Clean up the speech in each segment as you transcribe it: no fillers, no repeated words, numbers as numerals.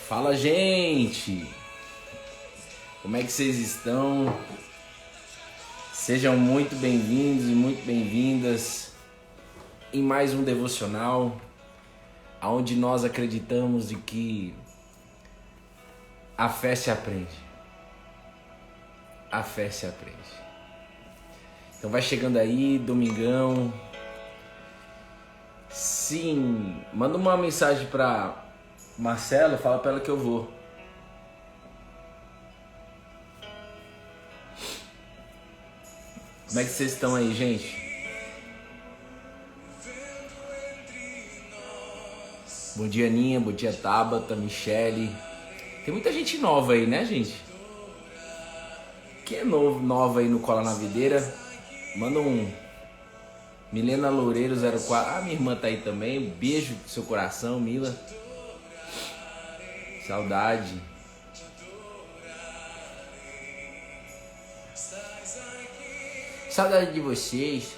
Fala, gente! Como é que vocês estão? Sejam muito bem-vindos e muito bem-vindas em mais um devocional, onde nós acreditamos de que a fé se aprende. A fé se aprende. Então vai chegando aí, domingão. Sim, manda uma mensagem pra Marcela, fala pra ela que eu vou. Como é que vocês estão aí, gente? Bom dia, Aninha, bom dia, Tabata, Michele. Tem muita gente nova aí, né, gente? Quem é nova aí no Cola na Videira? Manda um Milena Loureiro 04. Ah, minha irmã tá aí também. Um beijo do seu coração, Mila. Saudade. Saudade de vocês.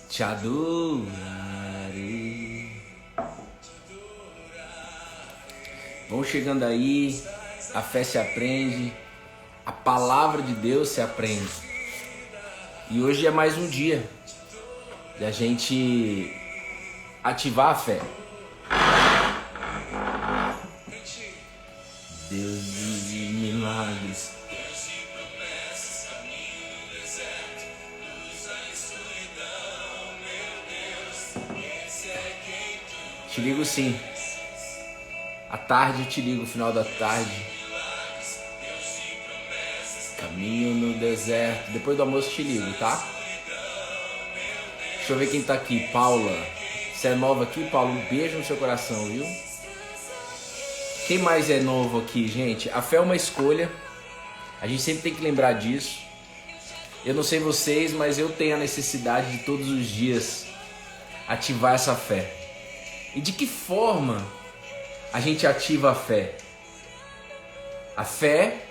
Te adorarei. Vão chegando aí. A fé se aprende. A palavra de Deus se aprende. E hoje é mais um dia da gente ativar a fé. Deus de milagres. Te ligo sim. À tarde eu te ligo, final da tarde. Caminho no deserto. Depois do almoço eu te ligo, tá? Deixa eu ver quem tá aqui. Paula. Você é nova aqui, Paula? Um beijo no seu coração, viu? Quem mais é novo aqui, gente? A fé é uma escolha. A gente sempre tem que lembrar disso. Eu não sei vocês, mas eu tenho a necessidade de todos os dias ativar essa fé. E de que forma a gente ativa a fé? A fé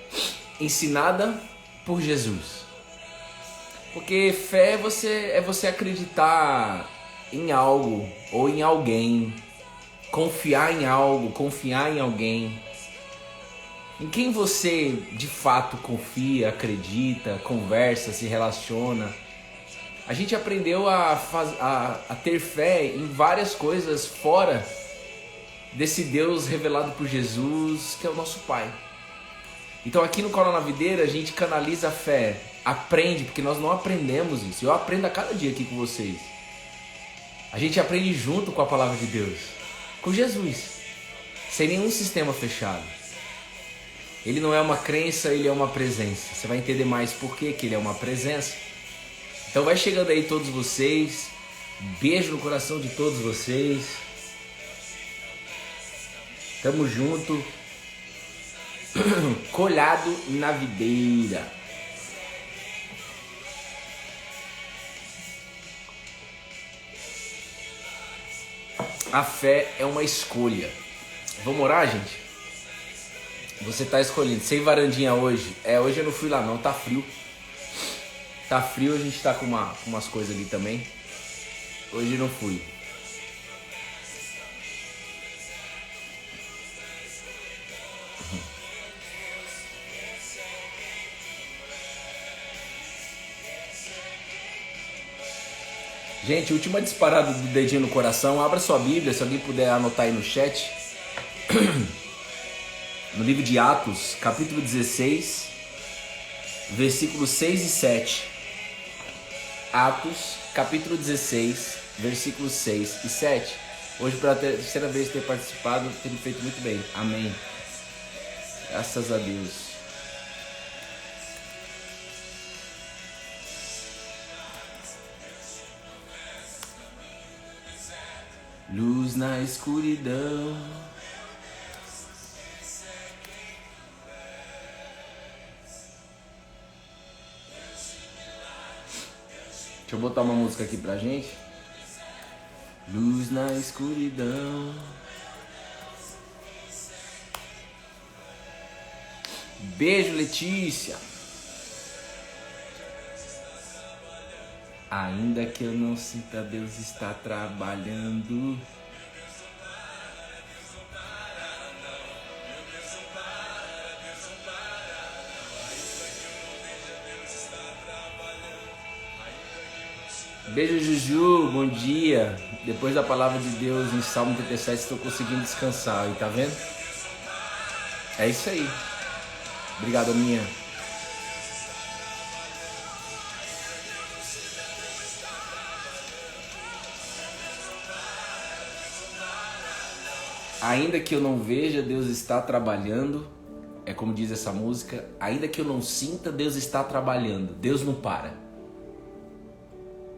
ensinada por Jesus. Porque fé é você acreditar em algo ou em alguém, confiar em algo, confiar em alguém. Em quem você de fato confia, acredita, conversa, se relaciona. A gente aprendeu a ter fé em várias coisas fora desse Deus revelado por Jesus, que é o nosso Pai. Então aqui no Cola na Videira a gente canaliza a fé, aprende, porque nós não aprendemos isso. Eu aprendo a cada dia aqui com vocês. A gente aprende junto com a palavra de Deus, com Jesus, sem nenhum sistema fechado. Ele não é uma crença, ele é uma presença. Você vai entender mais por que ele é uma presença. Então vai chegando aí todos vocês. Um beijo no coração de todos vocês. Tamo junto. Colhado na videira. A fé é uma escolha. Vamos orar, gente? Você tá escolhendo. Sem varandinha hoje? Hoje eu não fui lá não, tá frio. Tá frio, a gente tá com umas coisas ali também. Hoje eu não fui. Gente, última disparada do dedinho no coração. Abra sua Bíblia, se alguém puder anotar aí no chat. No livro de Atos, capítulo 16, versículos 6 e 7. Atos, capítulo 16, versículos 6 e 7. Hoje, pela terceira vez ter participado, tem feito muito bem. Amém. Graças a Deus. Luz na escuridão. Deixa eu botar uma música aqui pra gente. Luz na escuridão. Beijo, Letícia. Ainda que eu não sinta, Deus está trabalhando. Beijo, Juju, bom dia. Depois da palavra de Deus em Salmo 37, estou conseguindo descansar aí, tá vendo? É isso aí. Obrigado, Aninha. Ainda que eu não veja, Deus está trabalhando. É como diz essa música. Ainda que eu não sinta, Deus está trabalhando. Deus não para.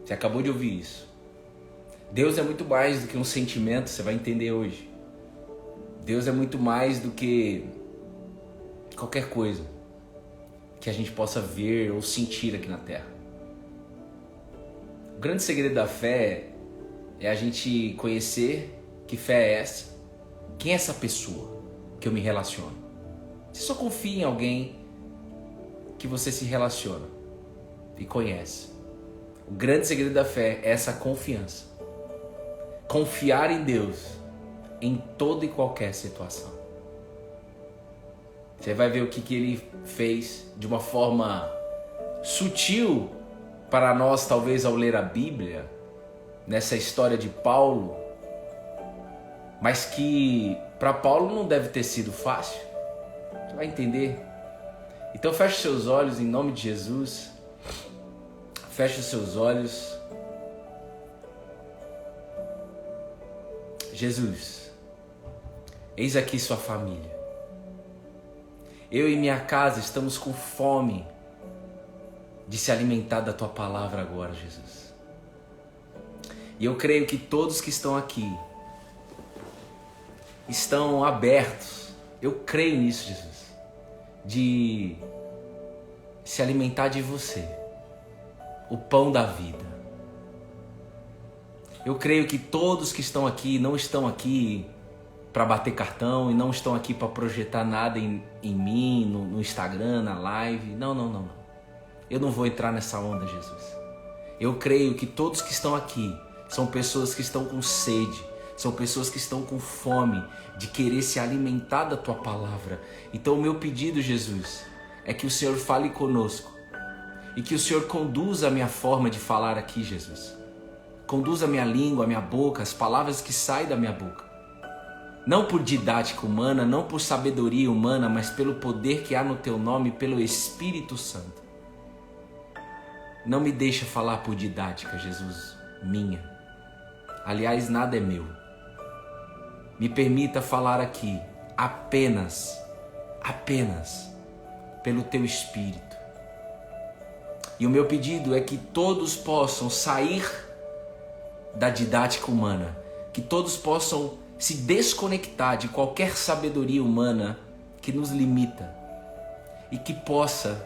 Você acabou de ouvir isso. Deus é muito mais do que um sentimento, você vai entender hoje. Deus é muito mais do que qualquer coisa que a gente possa ver ou sentir aqui na Terra. O grande segredo da fé é a gente conhecer que fé é essa. Quem é essa pessoa que eu me relaciono? Você só confia em alguém que você se relaciona e conhece. O grande segredo da fé é essa confiança. Confiar em Deus em toda e qualquer situação. Você vai ver o que Ele fez de uma forma sutil para nós, talvez ao ler a Bíblia, nessa história de Paulo, mas que para Paulo não deve ter sido fácil. Você vai entender. Então feche seus olhos em nome de Jesus. Feche os seus olhos. Jesus, eis aqui sua família. Eu e minha casa estamos com fome de se alimentar da tua palavra agora, Jesus. E eu creio que todos que estão aqui estão abertos. Eu creio nisso, Jesus, de se alimentar de você, o pão da vida. Eu creio que todos que estão aqui não estão aqui para bater cartão e não estão aqui para projetar nada em mim, no Instagram, na live. Não. Eu não vou entrar nessa onda, Jesus. Eu creio que todos que estão aqui são pessoas que estão com sede, são pessoas que estão com fome de querer se alimentar da tua palavra. Então o meu pedido, Jesus, é que o Senhor fale conosco e que o Senhor conduza a minha forma de falar aqui, Jesus. Conduza a minha língua, a minha boca, as palavras que saem da minha boca. Não por didática humana, não por sabedoria humana, mas pelo poder que há no teu nome, pelo Espírito Santo. Não me deixa falar por didática, Jesus, minha. Aliás, nada é meu. Me permita falar aqui apenas pelo teu Espírito. E o meu pedido é que todos possam sair da didática humana, que todos possam se desconectar de qualquer sabedoria humana que nos limita e que possa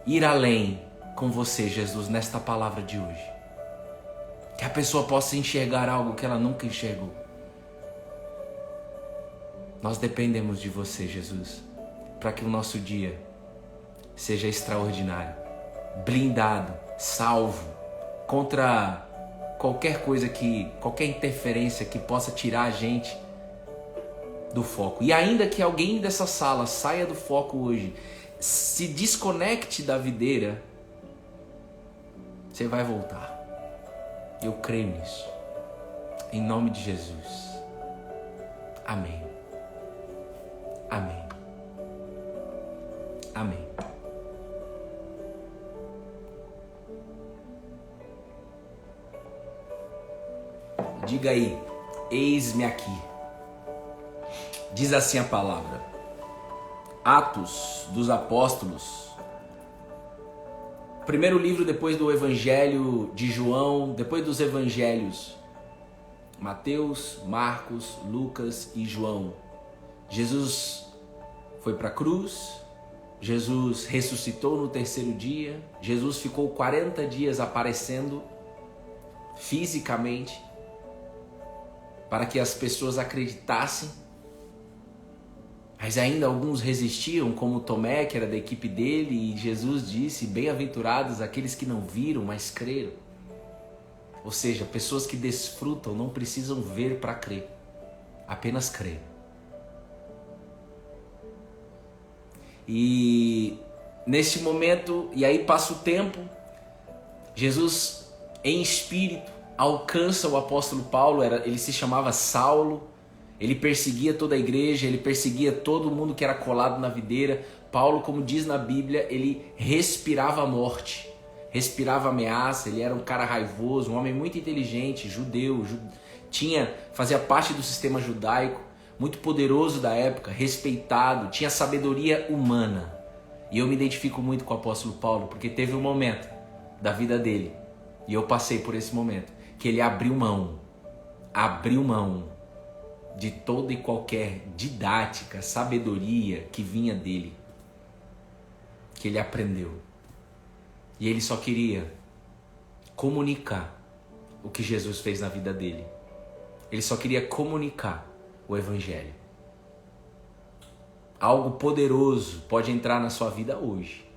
ir além com você, Jesus, nesta palavra de hoje. Que a pessoa possa enxergar algo que ela nunca enxergou. Nós dependemos de você, Jesus, para que o nosso dia seja extraordinário, blindado, salvo contra qualquer coisa qualquer interferência que possa tirar a gente do foco. E ainda que alguém dessa sala saia do foco hoje, se desconecte da videira, você vai voltar. Eu creio nisso. Em nome de Jesus. Amém. Amém. Amém. Diga aí, eis-me aqui. Diz assim a palavra. Atos dos Apóstolos. Primeiro livro depois do Evangelho de João, depois dos Evangelhos. Mateus, Marcos, Lucas e João. Jesus foi para a cruz. Jesus ressuscitou no terceiro dia. Jesus ficou 40 dias aparecendo fisicamente, para que as pessoas acreditassem, mas ainda alguns resistiam, como Tomé, que era da equipe dele, e Jesus disse, bem-aventurados aqueles que não viram, mas creram. Ou seja, pessoas que desfrutam não precisam ver para crer, apenas crer. E neste momento, e aí passa o tempo, Jesus em espírito, alcança o apóstolo Paulo. Ele se chamava Saulo, ele perseguia toda a igreja, ele perseguia todo mundo que era colado na videira. Paulo, como diz na Bíblia, ele respirava a morte, respirava ameaça. Ele era um cara raivoso, um homem muito inteligente, judeu, fazia parte do sistema judaico, muito poderoso da época, respeitado, tinha sabedoria humana. E eu me identifico muito com o apóstolo Paulo, porque teve um momento da vida dele, e eu passei por esse momento, que ele abriu mão de toda e qualquer didática, sabedoria que vinha dele, que ele aprendeu. E ele só queria comunicar o que Jesus fez na vida dele. Ele só queria comunicar o Evangelho. Algo poderoso pode entrar na sua vida hoje.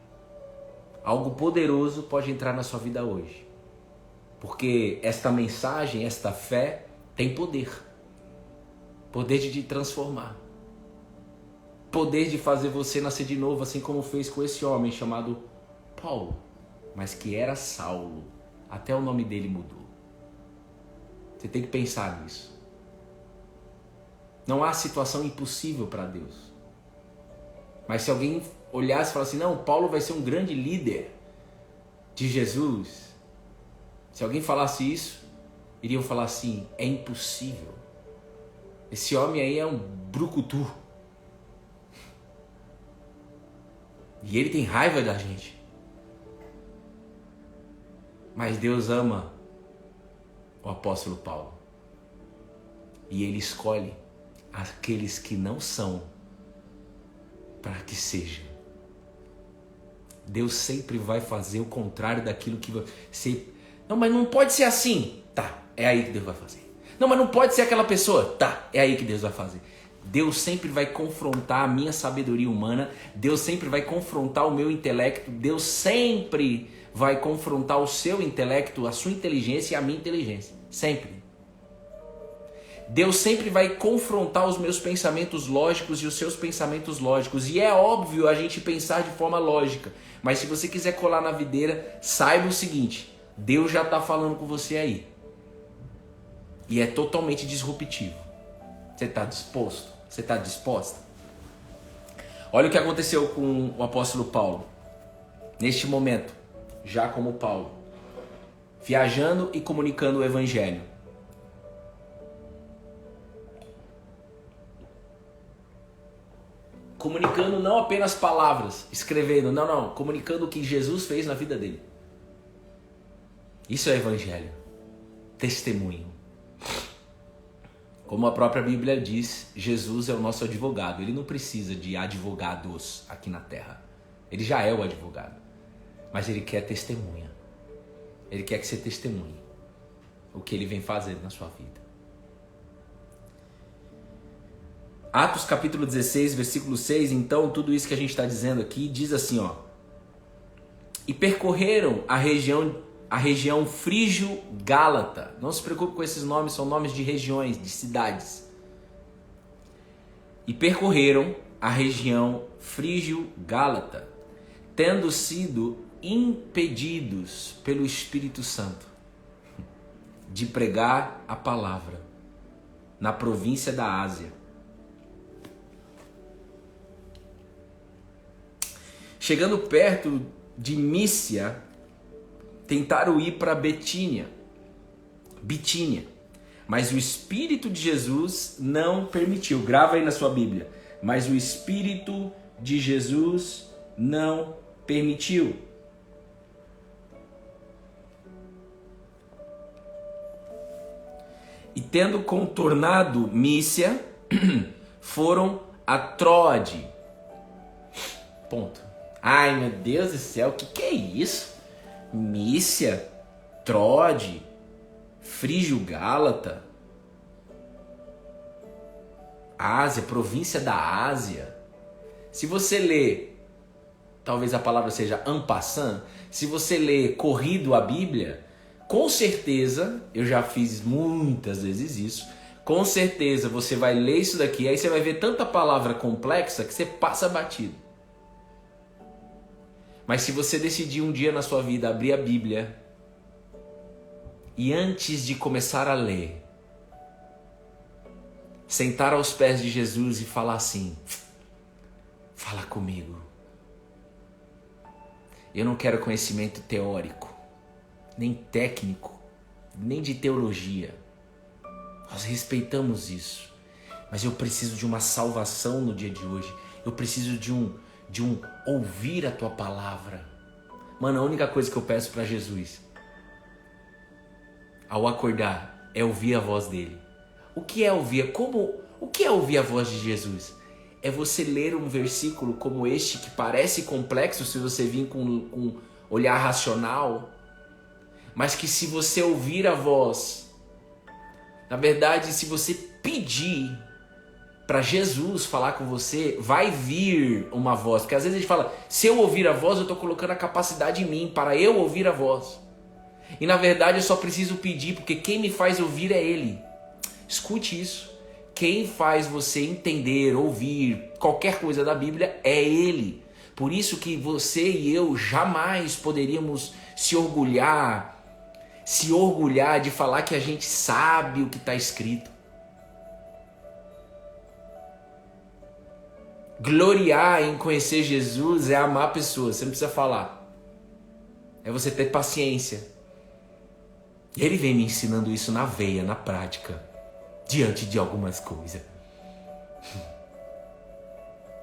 Algo poderoso pode entrar na sua vida hoje. Porque esta mensagem, esta fé tem poder. Poder de te transformar. Poder de fazer você nascer de novo, assim como fez com esse homem chamado Paulo, mas que era Saulo. Até o nome dele mudou. Você tem que pensar nisso. Não há situação impossível para Deus. Mas se alguém olhasse e falasse assim, não, Paulo vai ser um grande líder de Jesus. Se alguém falasse isso, iriam falar assim, é impossível. Esse homem aí é um brucutu. E ele tem raiva da gente. Mas Deus ama o apóstolo Paulo. E ele escolhe aqueles que não são para que sejam. Deus sempre vai fazer o contrário daquilo que você... Não, mas não pode ser assim. Tá, é aí que Deus vai fazer. Não, mas não pode ser aquela pessoa. Tá, é aí que Deus vai fazer. Deus sempre vai confrontar a minha sabedoria humana. Deus sempre vai confrontar o meu intelecto. Deus sempre vai confrontar o seu intelecto, a sua inteligência e a minha inteligência. Sempre. Deus sempre vai confrontar os meus pensamentos lógicos e os seus pensamentos lógicos. E é óbvio a gente pensar de forma lógica. Mas se você quiser colar na videira, saiba o seguinte. Deus já está falando com você aí. E é totalmente disruptivo. Você está disposto? Você está disposta? Olha o que aconteceu com o apóstolo Paulo. Neste momento, já como Paulo. Viajando e comunicando o evangelho. Comunicando não apenas palavras, escrevendo, não, comunicando o que Jesus fez na vida dele. Isso é evangelho, testemunho. Como a própria Bíblia diz, Jesus é o nosso advogado. Ele não precisa de advogados aqui na terra. Ele já é o advogado. Mas ele quer testemunha. Ele quer que você testemunhe o que ele vem fazendo na sua vida. Atos capítulo 16, versículo 6, então, tudo isso que a gente está dizendo aqui, diz assim, ó. E percorreram a região frígio-gálata. Não se preocupe com esses nomes, são nomes de regiões, de cidades. E percorreram a região frígio-gálata, tendo sido impedidos pelo Espírito Santo de pregar a palavra na província da Ásia. Chegando perto de Mísia, tentaram ir para Bitínia, mas o Espírito de Jesus não permitiu. Grava aí na sua Bíblia. Mas o Espírito de Jesus não permitiu. E tendo contornado Mísia, foram a Troade. Ponto. Ai, meu Deus do céu, o que é isso? Mísia, Troade, Frígio-Gálata, Ásia, província da Ásia. Se você ler, talvez a palavra seja en passant, se você ler corrido a Bíblia, com certeza, eu já fiz muitas vezes isso, com certeza você vai ler isso daqui, aí você vai ver tanta palavra complexa que você passa batido. Mas se você decidir um dia na sua vida abrir a Bíblia e antes de começar a ler, sentar aos pés de Jesus e falar assim: fala comigo. Eu não quero conhecimento teórico, nem técnico, nem de teologia. Nós respeitamos isso. Mas eu preciso de uma salvação no dia de hoje. Eu preciso de um ouvir a tua palavra. Mano, a única coisa que eu peço para Jesus ao acordar é ouvir a voz dele. O que é ouvir? O que é ouvir a voz de Jesus? É você ler um versículo como este, que parece complexo se você vir com um olhar racional, mas que se você ouvir a voz, na verdade, se você pedir para Jesus falar com você, vai vir uma voz. Porque às vezes a gente fala, se eu ouvir a voz, eu estou colocando a capacidade em mim para eu ouvir a voz. E na verdade eu só preciso pedir, porque quem me faz ouvir é Ele. Escute isso. Quem faz você entender, ouvir qualquer coisa da Bíblia é Ele. Por isso que você e eu jamais poderíamos se orgulhar de falar que a gente sabe o que está escrito. Gloriar em conhecer Jesus é amar pessoas, você não precisa falar. É você ter paciência. Ele vem me ensinando isso na veia, na prática, diante de algumas coisas.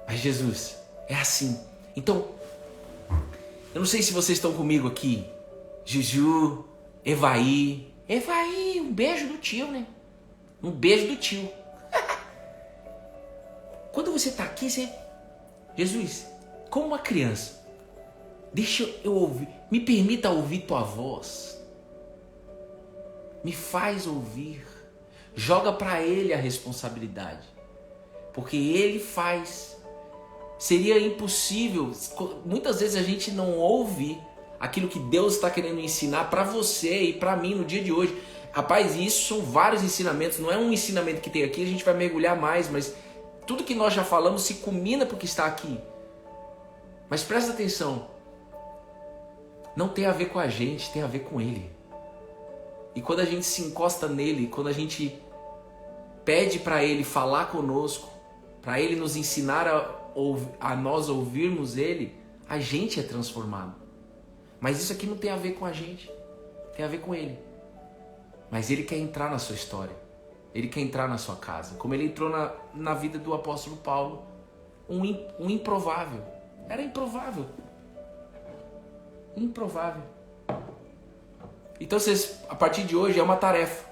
Mas Jesus, é assim. Então, eu não sei se vocês estão comigo aqui. Juju, Evaí, um beijo do tio, né? Um beijo do tio. Quando você está aqui, você... Jesus, como uma criança, deixa eu ouvir, me permita ouvir tua voz. Me faz ouvir. Joga para Ele a responsabilidade. Porque Ele faz. Seria impossível. Muitas vezes a gente não ouve aquilo que Deus está querendo ensinar para você e para mim no dia de hoje. Rapaz, isso são vários ensinamentos. Não é um ensinamento que tem aqui, a gente vai mergulhar mais, mas tudo que nós já falamos se culmina porque está aqui. Mas presta atenção. Não tem a ver com a gente, tem a ver com Ele. E quando a gente se encosta nele, quando a gente pede para Ele falar conosco, para Ele nos ensinar a nós ouvirmos Ele, a gente é transformado. Mas isso aqui não tem a ver com a gente, tem a ver com Ele. Mas Ele quer entrar na sua história, Ele quer entrar na sua casa, como Ele entrou na vida do apóstolo Paulo, um improvável. Era improvável. Improvável. Então, vocês, a partir de hoje é uma tarefa.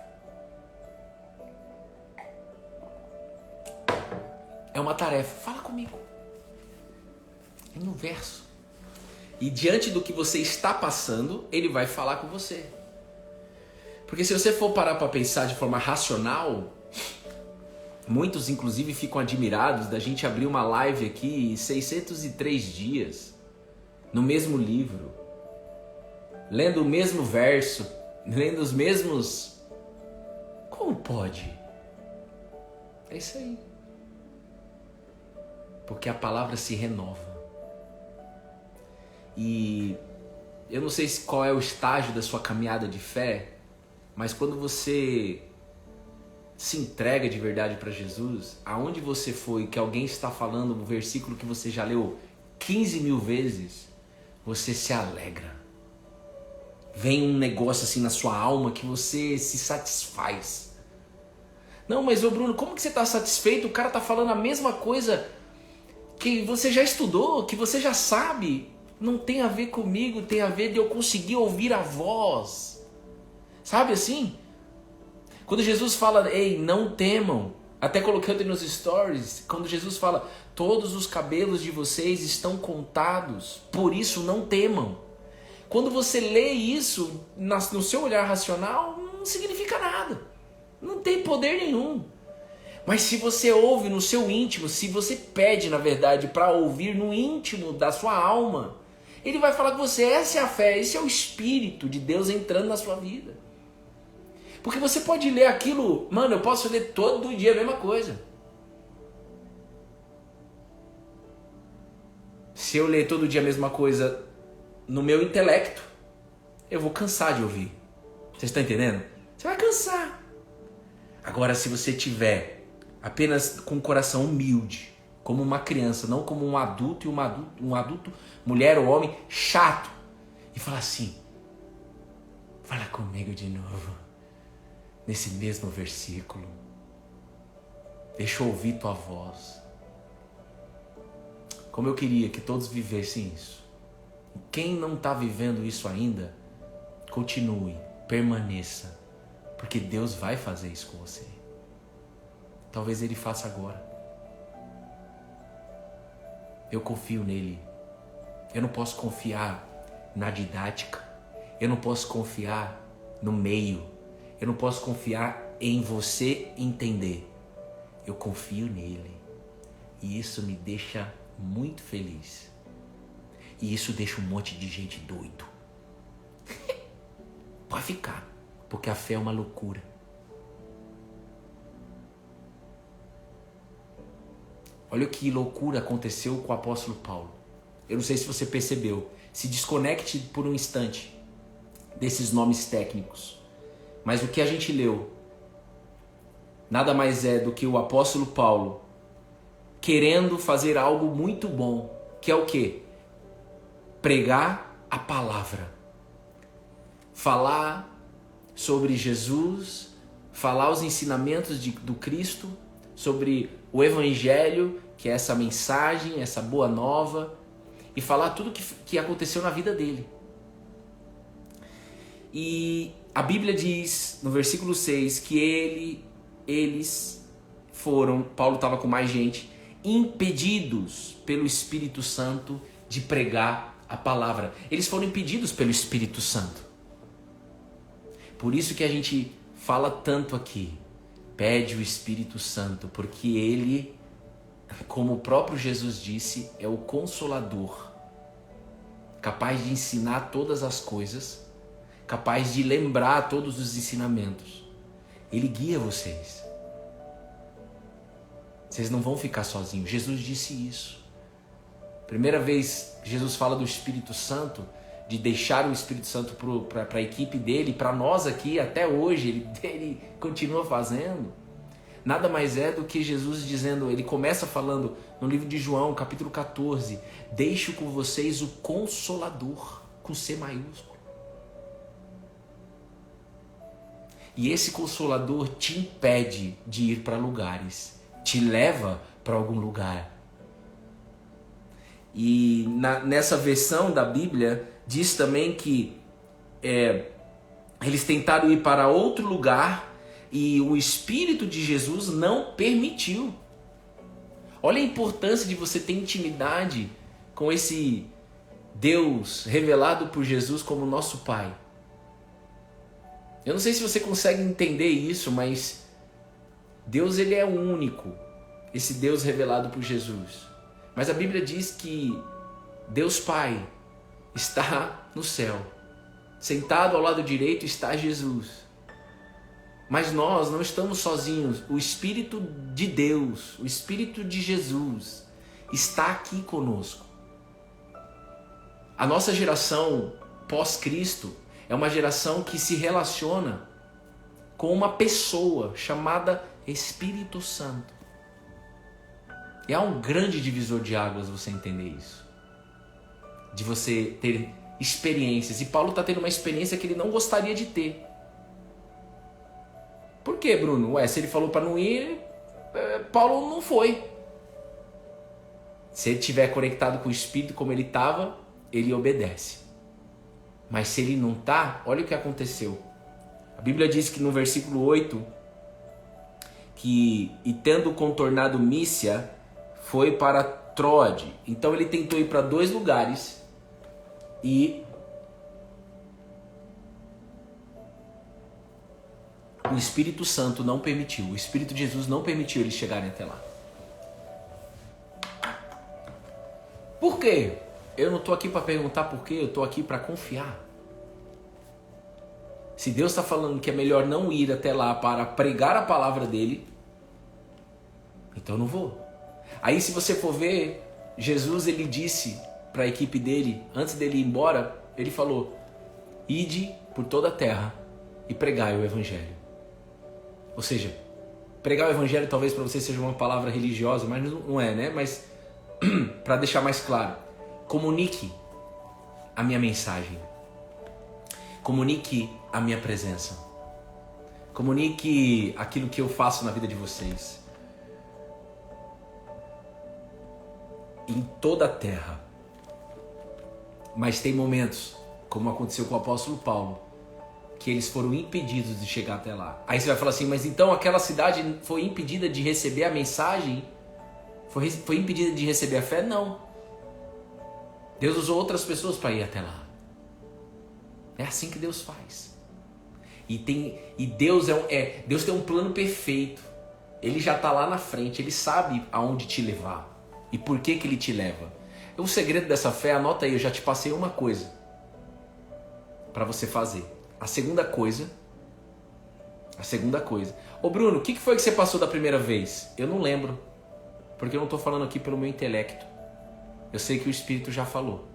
É uma tarefa. Fala comigo. É no verso. E diante do que você está passando, Ele vai falar com você. Porque se você for parar para pensar de forma racional, muitos inclusive ficam admirados da gente abrir uma live aqui 603 dias no mesmo livro, lendo o mesmo verso, lendo os mesmos... Como pode? É isso aí. Porque a palavra se renova. E eu não sei qual é o estágio da sua caminhada de fé, mas quando você se entrega de verdade para Jesus, aonde você foi, que alguém está falando um versículo que você já leu 15 mil vezes, você se alegra. Vem um negócio assim na sua alma que você se satisfaz. Não, mas ô Bruno, como que você está satisfeito? O cara está falando a mesma coisa que você já estudou, que você já sabe. Não tem a ver comigo, tem a ver de eu conseguir ouvir a voz. Sabe assim? Quando Jesus fala, ei, não temam. Até coloquei ontem nos stories, quando Jesus fala, todos os cabelos de vocês estão contados, por isso não temam. Quando você lê isso no seu olhar racional, não significa nada. Não tem poder nenhum. Mas se você ouve no seu íntimo, se você pede, na verdade, para ouvir no íntimo da sua alma, Ele vai falar com você. Essa é a fé, esse é o Espírito de Deus entrando na sua vida. Porque você pode ler aquilo, mano, eu posso ler todo dia a mesma coisa. Se eu ler todo dia a mesma coisa no meu intelecto, eu vou cansar de ouvir. Vocês estão entendendo? Você vai cansar. Agora, se você tiver apenas com um coração humilde, como uma criança, não como um adulto, mulher ou homem, chato, e falar assim, fala comigo de novo, nesse mesmo versículo, deixa eu ouvir tua voz. Como eu queria que todos vivessem isso. Quem não está vivendo isso ainda, continue, permaneça, porque Deus vai fazer isso com você. Talvez Ele faça agora. Eu confio nele. Eu não posso confiar na didática. Eu não posso confiar no meio. Eu não posso confiar em você entender. Eu confio nele. E isso me deixa muito feliz. E isso deixa um monte de gente doido. Pode ficar, porque a fé é uma loucura. Olha que loucura aconteceu com o apóstolo Paulo. Eu não sei se você percebeu. Se desconecte por um instante desses nomes técnicos. Mas o que a gente leu nada mais é do que o apóstolo Paulo querendo fazer algo muito bom, que é o quê? Pregar a palavra. Falar sobre Jesus, falar os ensinamentos do Cristo, sobre o Evangelho, que é essa mensagem, essa boa nova, e falar tudo que aconteceu na vida dele. E a Bíblia diz, no versículo 6, que eles foram, Paulo estava com mais gente, impedidos pelo Espírito Santo de pregar a palavra. Eles foram impedidos pelo Espírito Santo. Por isso que a gente fala tanto aqui. Pede o Espírito Santo, porque ele, como o próprio Jesus disse, é o Consolador, capaz de ensinar todas as coisas, capaz de lembrar todos os ensinamentos. Ele guia vocês. Vocês não vão ficar sozinhos. Jesus disse isso. Primeira vez Jesus fala do Espírito Santo, de deixar o Espírito Santo para a equipe dele, para nós aqui, até hoje, ele continua fazendo. Nada mais é do que Jesus dizendo, ele começa falando no livro de João, capítulo 14, deixo com vocês o Consolador, com C maiúsculo. E esse Consolador te impede de ir para lugares, te leva para algum lugar. E nessa versão da Bíblia, diz também que eles tentaram ir para outro lugar e o Espírito de Jesus não permitiu. Olha a importância de você ter intimidade com esse Deus revelado por Jesus como nosso Pai. Eu não sei se você consegue entender isso, mas Deus, ele é único, esse Deus revelado por Jesus. Mas a Bíblia diz que Deus Pai está no céu. Sentado ao lado direito está Jesus. Mas nós não estamos sozinhos. O Espírito de Deus, o Espírito de Jesus está aqui conosco. A nossa geração pós-Cristo é uma geração que se relaciona com uma pessoa chamada Espírito Santo. E há um grande divisor de águas você entender isso. De você ter experiências. E Paulo está tendo uma experiência que ele não gostaria de ter. Por quê, Bruno? Se ele falou para não ir, Paulo não foi. Se ele estiver conectado com o Espírito como ele estava, ele obedece. Mas se ele não está, olha o que aconteceu. A Bíblia diz que no versículo 8, que e tendo contornado Mísia, foi para Troade. Então ele tentou ir para 2 lugares e o Espírito Santo não permitiu, o Espírito de Jesus não permitiu eles chegarem até lá. Por quê? Eu não estou aqui para perguntar por quê, eu estou aqui para confiar. Se Deus está falando que é melhor não ir até lá para pregar a palavra dele, então eu não vou. Aí se você for ver, Jesus ele disse para a equipe dele, antes dele ir embora, ele falou, ide por toda a terra e pregai o evangelho. Ou seja, pregar o evangelho talvez para você seja uma palavra religiosa, mas não é, né? Mas para deixar mais claro, comunique a minha mensagem. Comunique a minha presença. Comunique aquilo que eu faço na vida de vocês. Em toda a terra. Mas tem momentos, como aconteceu com o apóstolo Paulo, que eles foram impedidos de chegar até lá. Aí você vai falar assim, mas então aquela cidade foi impedida de receber a mensagem? Foi impedida de receber a fé? Não. Deus usou outras pessoas para ir até lá. É assim que Deus faz. E Deus Deus tem um plano perfeito. Ele já está lá na frente, Ele sabe aonde te levar. E por que Ele te leva. O segredo dessa fé, anota aí, eu já te passei uma coisa para você fazer. A segunda coisa. Ô Bruno, o que foi que você passou da primeira vez? Eu não lembro. Porque eu não estou falando aqui pelo meu intelecto. Eu sei que o Espírito já falou.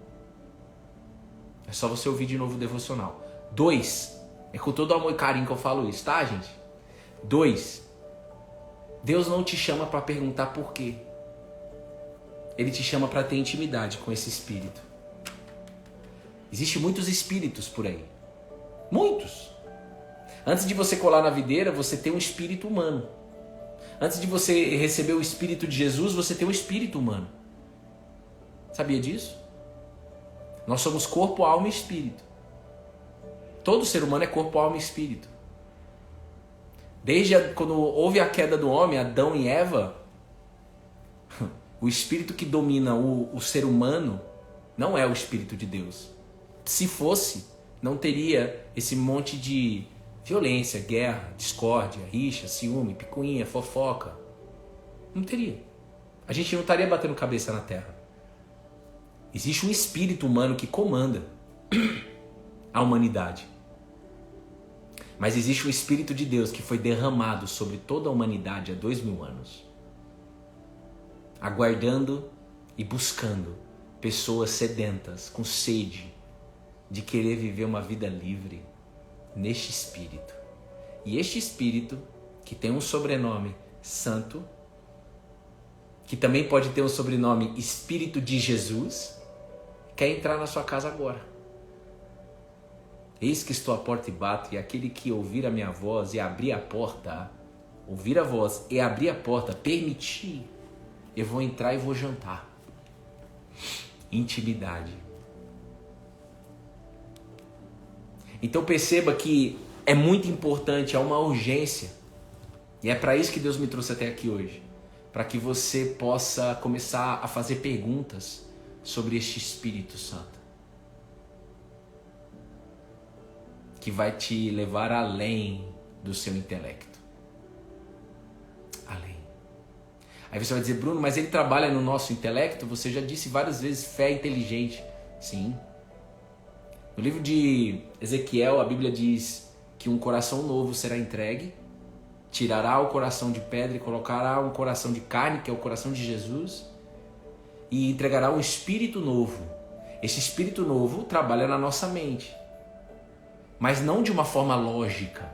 É só você ouvir de novo o devocional. 2. É com todo amor e carinho que eu falo isso, tá, gente? 2. Deus não te chama para perguntar por quê. Ele te chama para ter intimidade com esse Espírito. Existem muitos espíritos por aí. Muitos. Antes de você colar na videira, você tem um espírito humano. Antes de você receber o Espírito de Jesus, você tem um espírito humano. Sabia disso? Nós somos corpo, alma e espírito. Todo ser humano é corpo, alma e espírito. Desde quando houve a queda do homem, Adão e Eva, o espírito que domina o ser humano não é o Espírito de Deus. Se fosse, não teria esse monte de violência, guerra, discórdia, rixa, ciúme, picuinha, fofoca. Não teria. A gente não estaria batendo cabeça na terra. Existe um espírito humano que comanda a humanidade. Mas existe um Espírito de Deus que foi derramado sobre toda a humanidade há 2000 anos. Aguardando e buscando pessoas sedentas, com sede de querer viver uma vida livre neste Espírito. E este Espírito, que tem um sobrenome Santo, que também pode ter um sobrenome Espírito de Jesus, quer entrar na sua casa agora. Eis que estou à porta e bato, e aquele que ouvir a minha voz e abrir a porta, ouvir a voz e abrir a porta, permitir, eu vou entrar e vou jantar. Intimidade. Então perceba que é muito importante, é uma urgência. E é para isso que Deus me trouxe até aqui hoje. Para que você possa começar a fazer perguntas sobre este Espírito Santo. Que vai te levar além do seu intelecto. Além. Aí você vai dizer, Bruno, mas ele trabalha no nosso intelecto? Você já disse várias vezes, fé inteligente. Sim. No livro de Ezequiel, a Bíblia diz que um coração novo será entregue, tirará o coração de pedra e colocará um coração de carne, que é o coração de Jesus, e entregará um espírito novo. Esse espírito novo trabalha na nossa mente, mas não de uma forma lógica,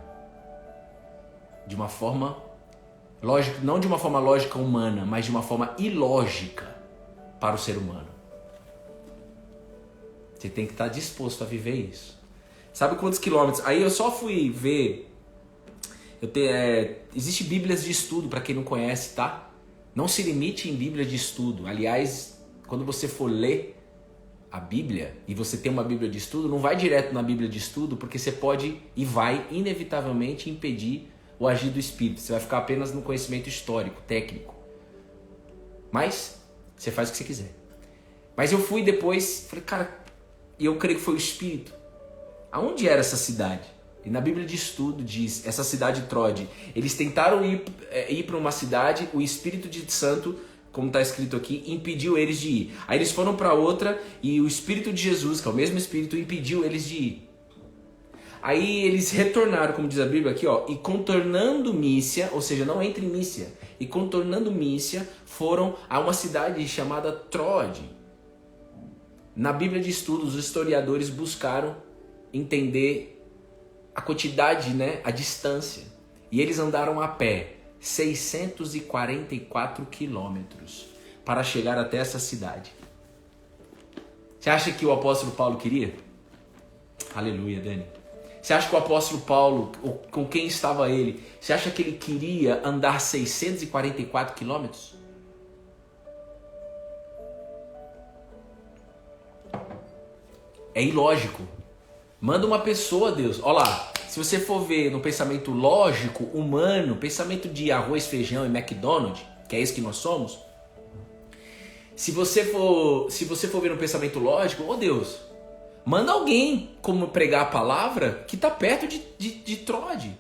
não de uma forma lógica humana, mas de uma forma ilógica para o ser humano. Você tem que estar disposto a viver isso. Sabe quantos quilômetros? Aí eu só fui ver. Existe Bíblias de estudo para quem não conhece, tá? Não se limite em Bíblia de estudo. Aliás, quando você for ler a Bíblia e você tem uma Bíblia de estudo, não vai direto na Bíblia de estudo, porque você pode e vai inevitavelmente impedir o agir do Espírito. Você vai ficar apenas no conhecimento histórico, técnico. Mas você faz o que você quiser. Mas eu fui depois, falei, cara, e eu creio que foi o Espírito. Aonde era essa cidade? E na Bíblia de estudo diz, essa cidade Trode. Eles tentaram ir para uma cidade, o Espírito de Santo, como está escrito aqui, impediu eles de ir. Aí eles foram para outra e o Espírito de Jesus, que é o mesmo Espírito, impediu eles de ir. Aí eles retornaram, como diz a Bíblia aqui, ó, e contornando Mísia, ou seja, não entre Mísia, e contornando Mísia, foram a uma cidade chamada Trode. Na Bíblia de estudos, os historiadores buscaram entender a quantidade, né, a distância. E eles andaram a pé 644 quilômetros para chegar até essa cidade. Você acha que o apóstolo Paulo queria? Aleluia, Dani. Você acha que o apóstolo Paulo, com quem estava ele, você acha que ele queria andar 644 quilômetros? É ilógico. Manda uma pessoa, Deus. Olha lá, se você for ver no pensamento lógico, humano, pensamento de arroz, feijão e McDonald's, que é isso que nós somos, se você for ver no pensamento lógico, ô Deus, manda alguém como pregar a palavra que está perto de Troade,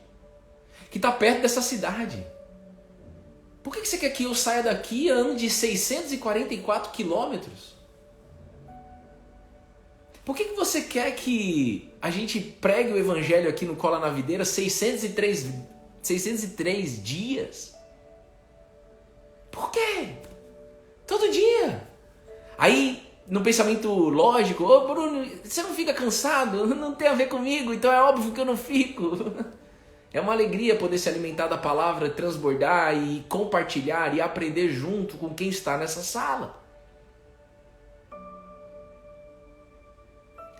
que está perto dessa cidade. Por que você quer que eu saia daqui e ande 644 quilômetros? Por que você quer que a gente pregue o evangelho aqui no Cola na Videira 603 dias? Por quê? Todo dia. Aí, no pensamento lógico, ô Bruno, você não fica cansado? Não tem a ver comigo, então é óbvio que eu não fico. É uma alegria poder se alimentar da palavra, transbordar e compartilhar e aprender junto com quem está nessa sala.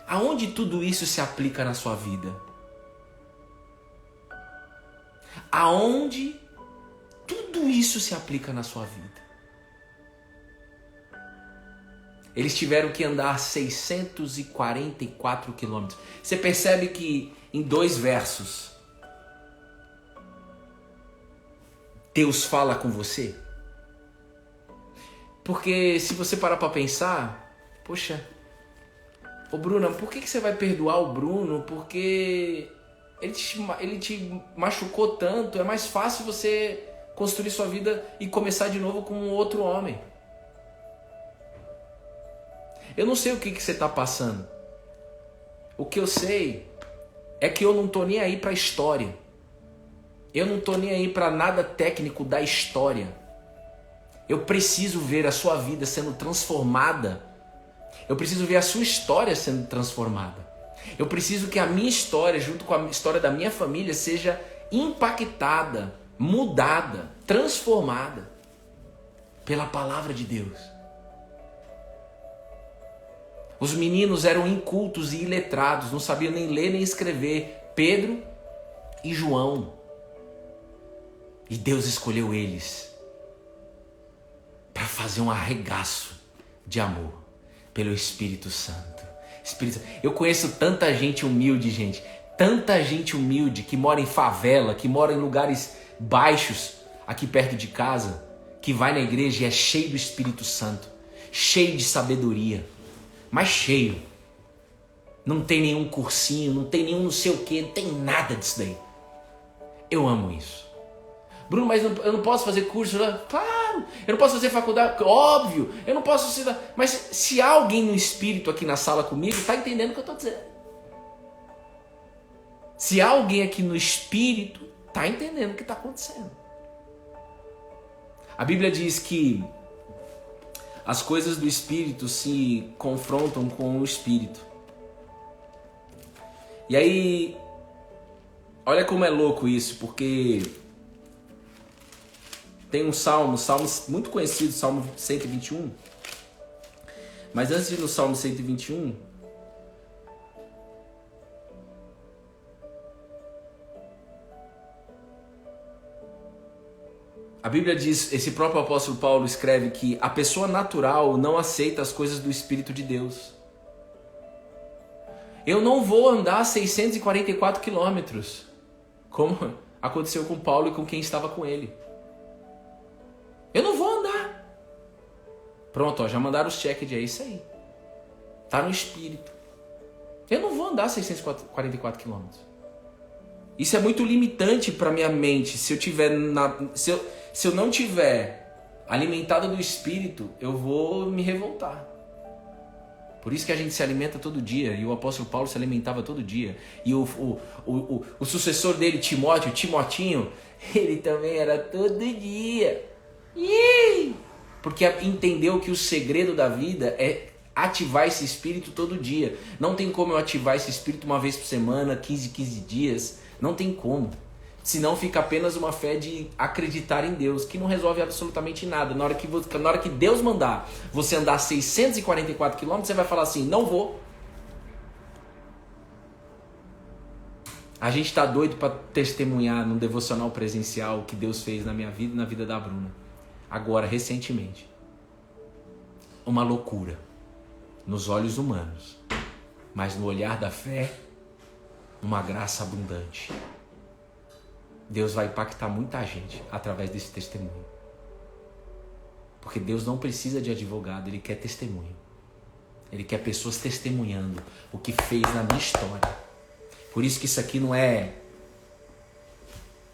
Aonde tudo isso se aplica na sua vida? Aonde tudo isso se aplica na sua vida? Eles tiveram que andar 644 quilômetros. Você percebe que em 2 versos, Deus fala com você? Porque se você parar para pensar, poxa, ô Bruna, por que você vai perdoar o Bruno? Porque ele te machucou tanto. É mais fácil você construir sua vida e começar de novo com um outro homem. Eu não sei o que você está passando. O que eu sei é que eu não estou nem aí para a história. Eu não estou nem aí para nada técnico da história. Eu preciso ver a sua vida sendo transformada. Eu preciso ver a sua história sendo transformada. Eu preciso que a minha história, junto com a história da minha família, seja impactada, mudada, transformada pela palavra de Deus. Os meninos eram incultos e iletrados, não sabiam nem ler nem escrever. Pedro e João. E Deus escolheu eles para fazer um arregaço de amor pelo Espírito Santo. Eu conheço tanta gente humilde, gente. Tanta gente humilde que mora em favela, que mora em lugares baixos, aqui perto de casa, que vai na igreja e é cheio do Espírito Santo, cheio de sabedoria, mas cheio. Não tem nenhum cursinho, não tem nenhum não sei o que, não tem nada disso daí. Eu amo isso. Bruno, mas eu não posso fazer curso? Claro, eu não posso fazer faculdade, óbvio, eu não posso estudar. Mas se há alguém no Espírito aqui na sala comigo, está entendendo o que eu estou dizendo. Se há alguém aqui no Espírito, está entendendo o que está acontecendo. A Bíblia diz que as coisas do Espírito se confrontam com o Espírito. E aí, olha como é louco isso, porque tem um salmo muito conhecido, Salmo 121. Mas antes de ir no Salmo 121, a Bíblia diz, esse próprio apóstolo Paulo escreve que a pessoa natural não aceita as coisas do Espírito de Deus. Eu não vou andar 644 quilômetros, como aconteceu com Paulo e com quem estava com ele. Eu não vou andar. Pronto, ó, já mandaram os cheques de é isso aí. Tá no Espírito. Eu não vou andar 644 quilômetros. Isso é muito limitante para minha mente. Se eu não tiver alimentado do Espírito, eu vou me revoltar. Por isso que a gente se alimenta todo dia. E o apóstolo Paulo se alimentava todo dia. E o sucessor dele, Timotinho, ele também era todo dia. Porque entendeu que o segredo da vida é ativar esse espírito todo dia. Não tem como eu ativar esse espírito uma vez por semana, 15 dias. Não tem como. Senão fica apenas uma fé de acreditar em Deus, que não resolve absolutamente nada. Na hora que Deus mandar você andar 644 quilômetros, você vai falar assim, não vou. A gente está doido para testemunhar num devocional presencial o que Deus fez na minha vida e na vida da Bruna. Agora, recentemente. Uma loucura. Nos olhos humanos. Mas no olhar da fé, uma graça abundante. Deus vai impactar muita gente através desse testemunho. Porque Deus não precisa de advogado, Ele quer testemunho. Ele quer pessoas testemunhando o que fez na minha história. Por isso que isso aqui não é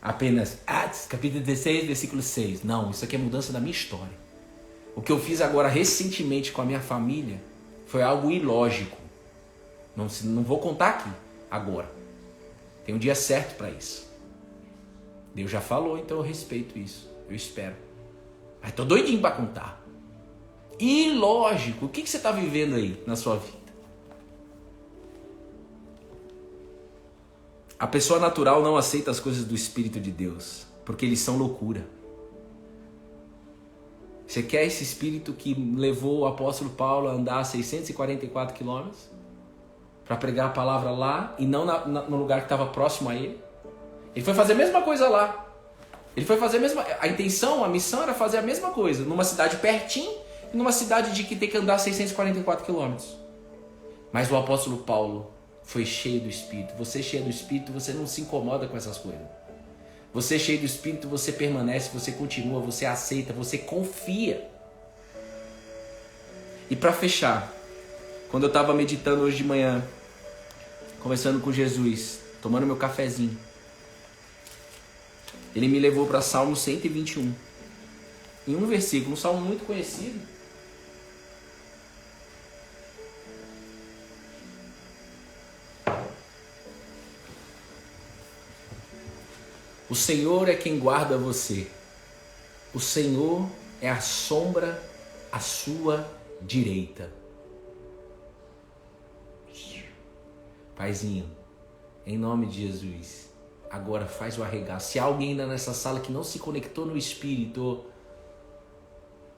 apenas Atos, capítulo 16, versículo 6. Não, isso aqui é mudança da minha história. O que eu fiz agora recentemente com a minha família foi algo ilógico. Não vou contar aqui agora. Tem um dia certo para isso. Deus já falou, então eu respeito isso. Eu espero. Mas tô doidinho para contar. Ilógico. O que você está vivendo aí na sua vida? A pessoa natural não aceita as coisas do Espírito de Deus, porque eles são loucura. Você quer esse Espírito que levou o apóstolo Paulo a andar 644 quilômetros para pregar a palavra lá e não no lugar que estava próximo a ele? Ele foi fazer a mesma coisa lá. Ele foi fazer a mesma... A intenção, a missão era fazer a mesma coisa, numa cidade pertinho e numa cidade de que tem que andar 644 quilômetros. Mas o apóstolo Paulo foi cheio do Espírito. Você cheio do Espírito, você não se incomoda com essas coisas. Você cheio do Espírito, você permanece, você continua, você aceita, você confia. E para fechar, quando eu estava meditando hoje de manhã, conversando com Jesus, tomando meu cafezinho, ele me levou para Salmo 121. Em um versículo, um salmo muito conhecido. O Senhor é quem guarda você. O Senhor é a sombra à sua direita. Paizinho, em nome de Jesus, agora faz o arregaço. Se há alguém ainda nessa sala que não se conectou no Espírito,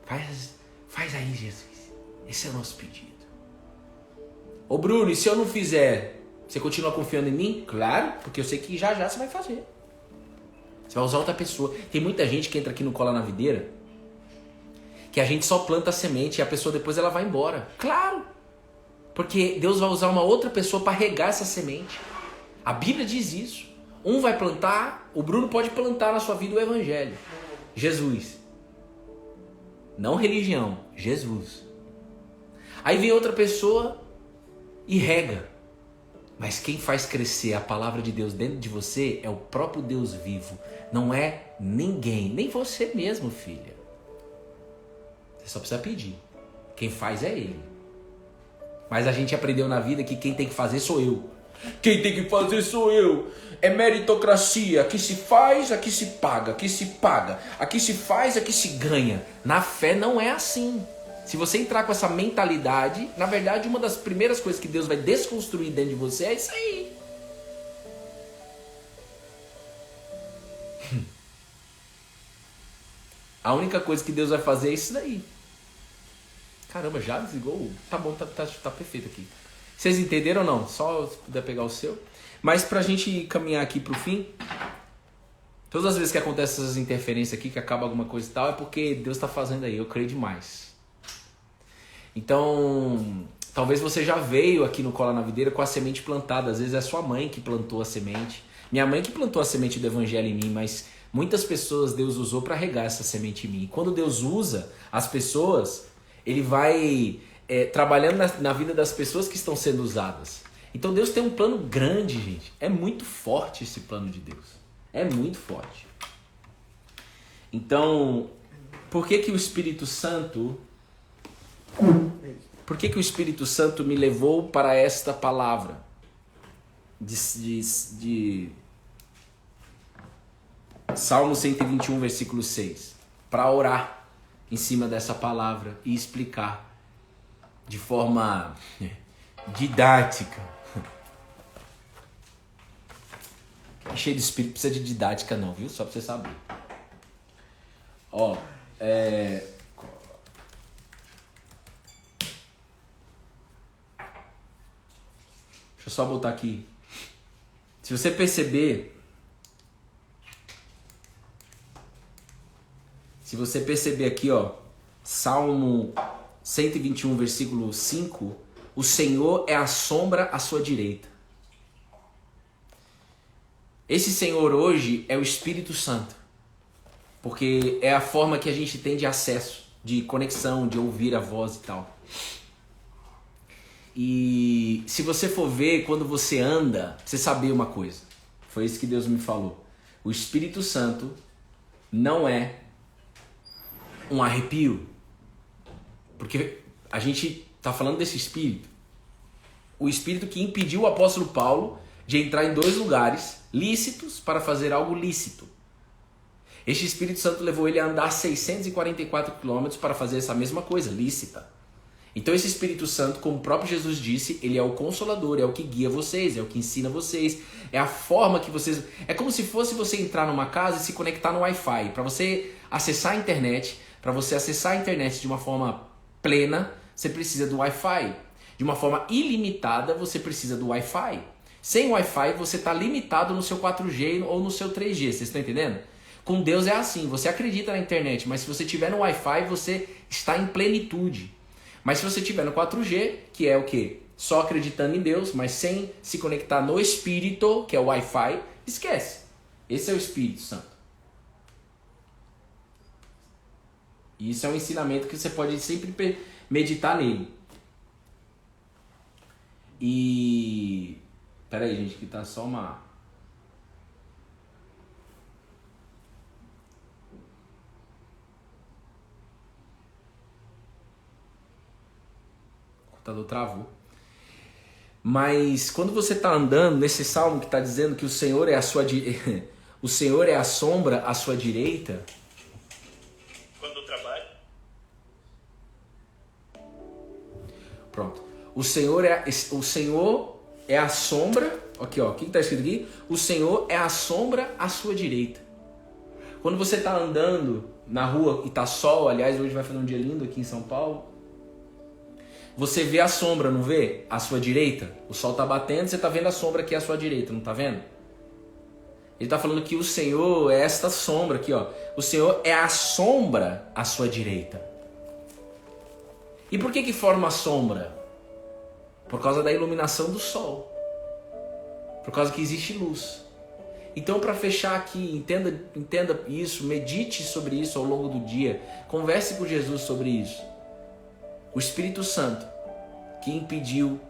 faz aí, Jesus. Esse é o nosso pedido. Ô Bruno, e se eu não fizer, você continua confiando em mim? Claro, porque eu sei que já você vai fazer. Você vai usar outra pessoa. Tem muita gente que entra aqui no Cola na Videira que a gente só planta a semente e a pessoa depois ela vai embora. Claro! Porque Deus vai usar uma outra pessoa para regar essa semente. A Bíblia diz isso. Um vai plantar, o Bruno pode plantar na sua vida o Evangelho. Jesus. Não religião, Jesus. Aí vem outra pessoa e rega. Mas quem faz crescer a palavra de Deus dentro de você é o próprio Deus vivo. Não é ninguém, nem você mesmo, filha. Você só precisa pedir. Quem faz é Ele. Mas a gente aprendeu na vida que quem tem que fazer sou eu. Quem tem que fazer sou eu. É meritocracia. Aqui se faz, aqui se paga. Aqui se paga. Aqui se faz, aqui se ganha. Na fé não é assim. Se você entrar com essa mentalidade, na verdade, uma das primeiras coisas que Deus vai desconstruir dentro de você é isso aí. A única coisa que Deus vai fazer é isso daí. Caramba, já desligou? Tá bom, tá perfeito aqui. Vocês entenderam ou não? Só se puder pegar o seu. Mas pra gente caminhar aqui pro fim, todas as vezes que acontecem essas interferências aqui, que acaba alguma coisa e tal, é porque Deus tá fazendo aí, eu creio demais. Então, talvez você já veio aqui no Cola na Videira com a semente plantada. Às vezes é sua mãe que plantou a semente. Minha mãe que plantou a semente do Evangelho em mim, mas muitas pessoas Deus usou para regar essa semente em mim. E quando Deus usa as pessoas, Ele vai trabalhando na vida das pessoas que estão sendo usadas. Então Deus tem um plano grande, gente. É muito forte esse plano de Deus. É muito forte. Então, por que o Espírito Santo... Por que o Espírito Santo me levou para esta palavra de Salmo 121, versículo 6? Para orar em cima dessa palavra e explicar de forma didática. Cheio de espírito, precisa de didática não, viu? Só pra você saber. Ó, Deixa eu só botar aqui. Se você perceber... Se você perceber aqui, ó, Salmo 121, versículo 5, o Senhor é a sombra à sua direita. Esse Senhor hoje é o Espírito Santo, porque é a forma que a gente tem de acesso, de conexão, de ouvir a voz e tal. E se você for ver, quando você anda, você saber uma coisa. Foi isso que Deus me falou. O Espírito Santo não é um arrepio. Porque a gente está falando desse Espírito. O Espírito que impediu o apóstolo Paulo de entrar em 2 lugares lícitos para fazer algo lícito. Este Espírito Santo levou ele a andar 644 quilômetros para fazer essa mesma coisa, lícita. Então esse Espírito Santo, como o próprio Jesus disse, ele é o Consolador, é o que guia vocês, é o que ensina vocês, é a forma que vocês... É como se fosse você entrar numa casa e se conectar no Wi-Fi. Para você acessar a internet, de uma forma plena, você precisa do Wi-Fi. De uma forma ilimitada, você precisa do Wi-Fi. Sem Wi-Fi, você está limitado no seu 4G ou no seu 3G, vocês estão entendendo? Com Deus é assim, você acredita na internet, mas se você tiver no Wi-Fi, você está em plenitude. Mas se você tiver no 4G, que é o quê? Só acreditando em Deus, mas sem se conectar no Espírito, que é o Wi-Fi, esquece. Esse é o Espírito Santo. E isso é um ensinamento que você pode sempre meditar nele. E... Pera aí, gente, que tá só uma... O computador travou. Mas quando você está andando nesse salmo que está dizendo que o Senhor é a sua o Senhor é a sombra à sua direita. Quando eu trabalho. Pronto. O Senhor é a sombra. Aqui, ó. O que está escrito aqui? O Senhor é a sombra à sua direita. Quando você está andando na rua e tá sol, aliás, hoje vai fazer um dia lindo aqui em São Paulo. Você vê a sombra, não vê? À sua direita. O sol tá batendo, você tá vendo a sombra aqui à sua direita, não tá vendo? Ele tá falando que o Senhor é esta sombra aqui, ó. O Senhor é a sombra à sua direita. E por que forma a sombra? Por causa da iluminação do sol. Por causa que existe luz. Então, para fechar aqui, entenda isso, medite sobre isso ao longo do dia. Converse com Jesus sobre isso. O Espírito Santo que impediu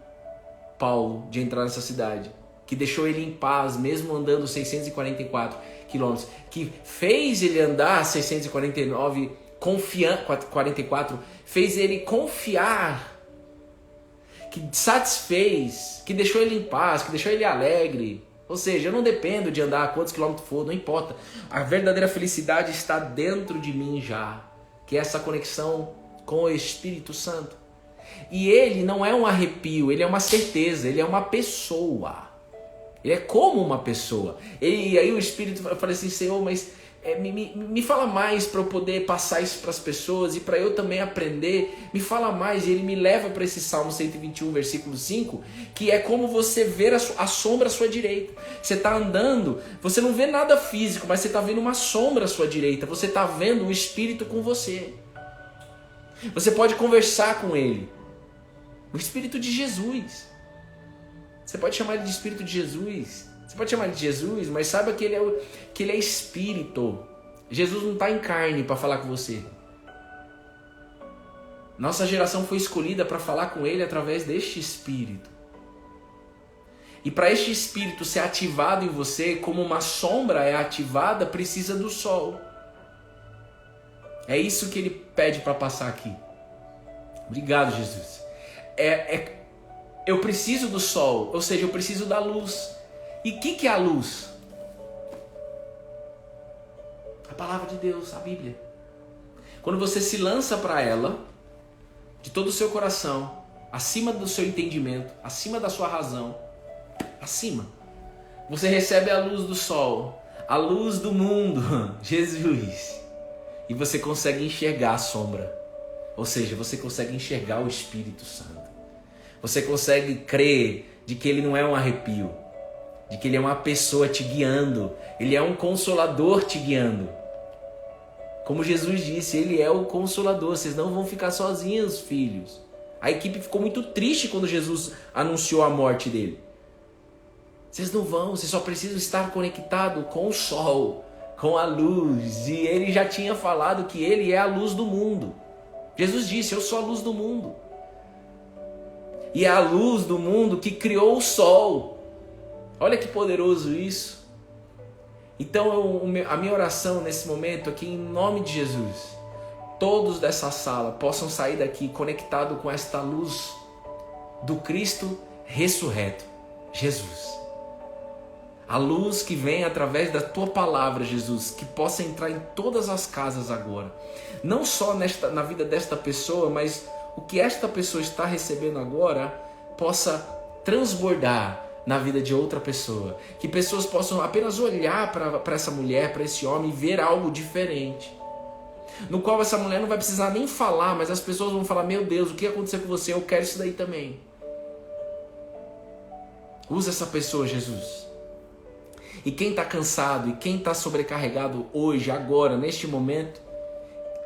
Paulo de entrar nessa cidade, que deixou ele em paz mesmo andando 644 quilômetros, que fez ele andar 644, fez ele confiar, que satisfez, que deixou ele em paz, que deixou ele alegre. Ou seja, eu não dependo de andar quantos quilômetros for, não importa. A verdadeira felicidade está dentro de mim já, que é essa conexão com o Espírito Santo. E ele não é um arrepio, ele é uma certeza, ele é uma pessoa. Ele é como uma pessoa. E aí o Espírito fala assim, Senhor, mas me fala mais para eu poder passar isso para as pessoas e para eu também aprender. Me fala mais. E ele me leva para esse Salmo 121, versículo 5, que é como você ver a sombra à sua direita. Você está andando, você não vê nada físico, mas você está vendo uma sombra à sua direita. Você está vendo o Espírito com você. Você pode conversar com ele. O Espírito de Jesus. Você pode chamar ele de Espírito de Jesus. Você pode chamar ele de Jesus, mas saiba que ele é Espírito. Jesus não está em carne para falar com você. Nossa geração foi escolhida para falar com ele através deste Espírito. E para este Espírito ser ativado em você, como uma sombra é ativada, precisa do sol. É isso que ele pede para passar aqui. Obrigado, Jesus. Eu preciso do sol, ou seja, eu preciso da luz. E o que é a luz? A palavra de Deus, a Bíblia. Quando você se lança para ela, de todo o seu coração, acima do seu entendimento, acima da sua razão, acima. Você recebe a luz do sol, a luz do mundo, Jesus. E você consegue enxergar a sombra. Ou seja, você consegue enxergar o Espírito Santo. Você consegue crer de que ele não é um arrepio, de que ele é uma pessoa te guiando, ele é um consolador te guiando. Como Jesus disse, ele é o consolador, vocês não vão ficar sozinhos, filhos. A equipe ficou muito triste quando Jesus anunciou a morte dele. Vocês não vão, vocês só precisam estar conectados com o sol, com a luz. E ele já tinha falado que ele é a luz do mundo. Jesus disse, eu sou a luz do mundo. E é a luz do mundo que criou o sol. Olha que poderoso isso. Então a minha oração nesse momento aqui, em nome de Jesus, todos dessa sala possam sair daqui conectados com esta luz do Cristo ressurreto, Jesus. A luz que vem através da tua palavra, Jesus, que possa entrar em todas as casas agora. Não só na vida desta pessoa, mas o que esta pessoa está recebendo agora possa transbordar na vida de outra pessoa. Que pessoas possam apenas olhar para essa mulher, para esse homem e ver algo diferente. No qual essa mulher não vai precisar nem falar, mas as pessoas vão falar, meu Deus, o que aconteceu com você? Eu quero isso daí também. Usa essa pessoa, Jesus. E quem está cansado e quem está sobrecarregado hoje, agora, neste momento,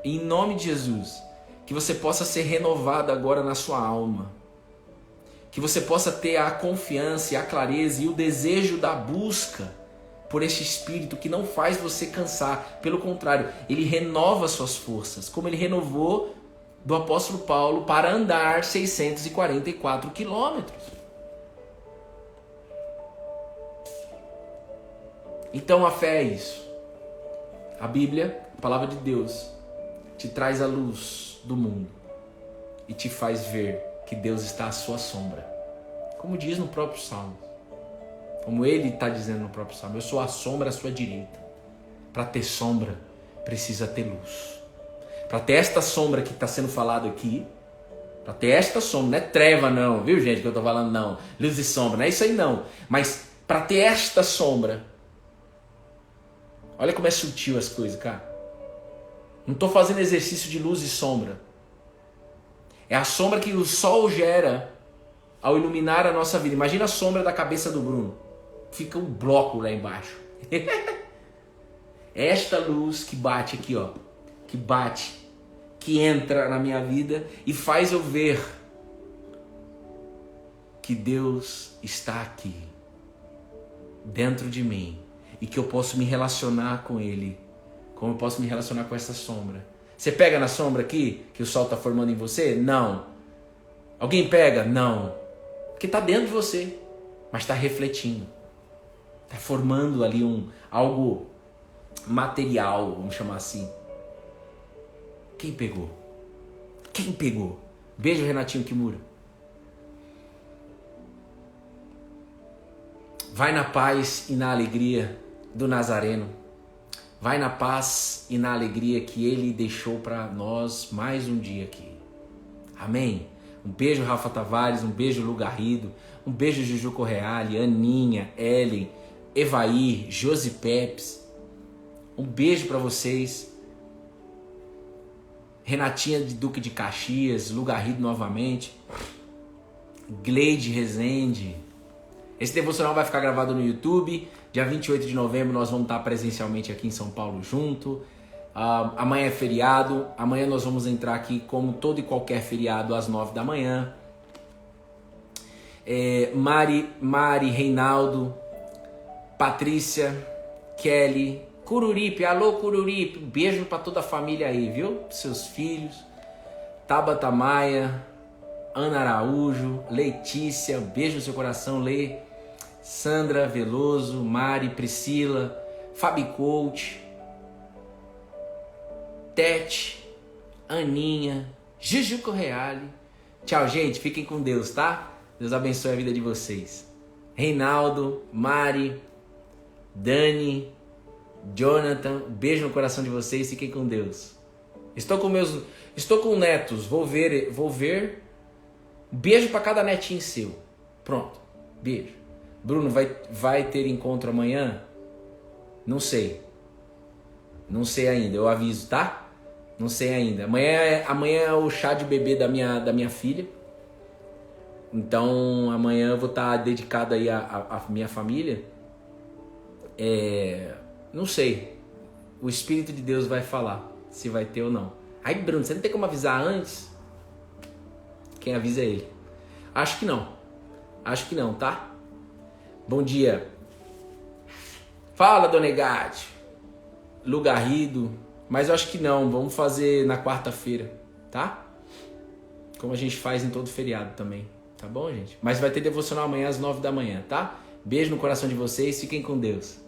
em nome de Jesus, que você possa ser renovado agora na sua alma. Que você possa ter a confiança e a clareza e o desejo da busca por este Espírito que não faz você cansar. Pelo contrário, ele renova suas forças, como ele renovou do apóstolo Paulo para andar 644 quilômetros. Então a fé é isso. A Bíblia, a palavra de Deus, te traz a luz do mundo e te faz ver que Deus está à sua sombra. Como diz no próprio Salmo. Como ele está dizendo no próprio Salmo. Eu sou a sombra à sua direita. Para ter sombra, precisa ter luz. Para ter esta sombra que está sendo falado aqui, para ter esta sombra, não é treva não, viu gente, que eu estou falando não. Luz e sombra, não é isso aí não. Mas para ter esta sombra, olha como é sutil as coisas, cara. Não estou fazendo exercício de luz e sombra. É a sombra que o sol gera ao iluminar a nossa vida. Imagina a sombra da cabeça do Bruno. Fica um bloco lá embaixo. Esta luz que bate aqui, ó. Que bate, que entra na minha vida e faz eu ver que Deus está aqui, dentro de mim. E que eu posso me relacionar com Ele. Como eu posso me relacionar com essa sombra. Você pega na sombra aqui, que o sol está formando em você? Não. Alguém pega? Não. Porque está dentro de você, mas está refletindo. Está formando ali algo material, vamos chamar assim. Quem pegou? Quem pegou? Beijo, Renatinho Kimura. Vai na paz e na alegria do Nazareno. Vai na paz e na alegria que Ele deixou para nós mais um dia aqui. Amém? Um beijo, Rafa Tavares, um beijo, Lu Garrido, um beijo, Juju Correale, Aninha, Ellen, Evair, Josi Peps. Um beijo para vocês. Renatinha de Duque de Caxias, Lu Garrido novamente. Gleide Rezende. Esse devocional vai ficar gravado no YouTube. Dia 28 de novembro nós vamos estar presencialmente aqui em São Paulo junto. Amanhã é feriado. Amanhã nós vamos entrar aqui como todo e qualquer feriado às 9 da manhã. Mari, Reinaldo, Patrícia, Kelly, Cururipe. Alô Cururipe, um beijo para toda a família aí, viu? Seus filhos. Tabata Maia, Ana Araújo, Letícia, beijo no seu coração, Lê. Sandra Veloso, Mari, Priscila, Fabi Coach, Tete, Aninha, Juju Correale. Tchau, gente. Fiquem com Deus, tá? Deus abençoe a vida de vocês. Reinaldo, Mari, Dani, Jonathan, beijo no coração de vocês. Fiquem com Deus. Estou com netos. Vou ver Beijo pra cada netinho seu. Pronto. Beijo. Bruno, vai ter encontro amanhã? Não sei. Não sei ainda. Eu aviso, tá? Não sei ainda. Amanhã é o chá de bebê da minha filha. Então amanhã eu vou estar dedicado aí à minha família. Não sei. O Espírito de Deus vai falar se vai ter ou não. Aí, Bruno, você não tem como avisar antes? Quem avisa é ele. Acho que não. Acho que não, tá? Bom dia. Fala, Dona Egade. Lu Garrido. Mas eu acho que não. Vamos fazer na quarta-feira, tá? Como a gente faz em todo feriado também. Tá bom, gente? Mas vai ter devocional amanhã às 9 da manhã, tá? Beijo no coração de vocês. Fiquem com Deus.